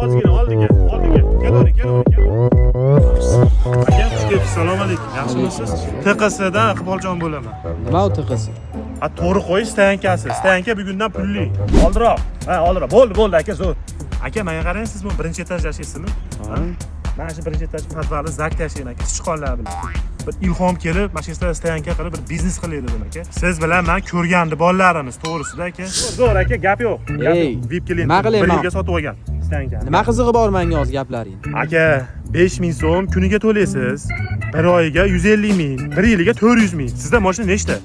Ozgina oldiga. Kelavering. Aka, assalomu alaykum. Yaxshimisiz? TQSdan Iqboljon bo'laman. Nima u TQS? To'g'ri qo'yish stayankasi. Stayanka bugundan pulli. Oldiroq. Oldiroq. Bo'ldi aka, zo'r. Aka, menga qarang, siz bu birinchi etaj yashaysizmi? Mana shu birinchi etaj podvalda zak yashayman aka, sichqonlar bilan. Bir ilhom kelib, mana shu yerda stayanka qilib bir biznes qilaylik dedim aka. Siz bilan men ko'rgandi bolalarimiz, to'g'risida aka. Zo'r aka, gap yo'q. VIP klient. Bir yilga sotib olgan stayankani. Nima qizig'i bor menga hozir gaplaring? Aka, 5000 so'm kuniga to'laysiz. Bir oyiga 150 ming, bir yiliga 400 ming. Sizda mashina nechta?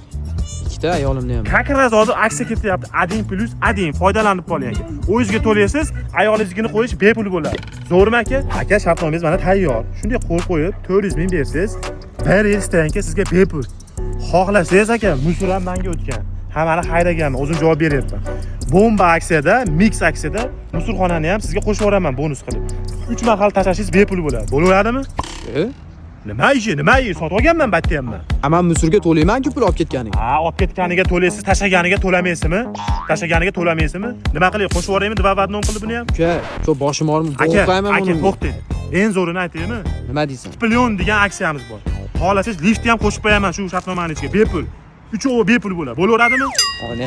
Ikkita ayolimni ham. Как раз hozir aksiya ketyapti. 1+1 foydalanib qoling aka. O'zingizga to'laysiz, ayolingizga qo'yish bepul bo'ladi. Zo'rmi aka? Aka, shartnomangiz mana tayyor. Shunday qo'yib 400 ming bersiz, bir yil stayanka sizga bepul. Xohlasangiz aka, musur ham menga o'tgan. Hammani haydaganman, o'zim javob beryapman. Bomba aksiyada, mix aksiyada musurxonani ham sizga qo'shib yuboraman bonus qilib. 3 mahal tashlashingiz bepul bo'ladi. Bo'laveradimi? Nima ishi? Sotib olganman batda hamma. Men musurga to'layman-ku pul olib ketganiga. Olib ketganiga to'laysiz, tashlaganiga to'lamaysizmi? Nima qilay, qo'shib yuboraymi? Dvobadnom qilib buni ham. Uka, shu boshim og'rib, qo'rqayman buni. Aka, to'xtang. Eng zo'rini aytaymi? Nima deysan? 2 million degan aksiyamiz bor. Xohlasangiz liftni ham qo'shib qo'yaman shu shartnomani ichiga, bepul. Uchovi bepul bo'ladi. Bo'laveradimi? Ona.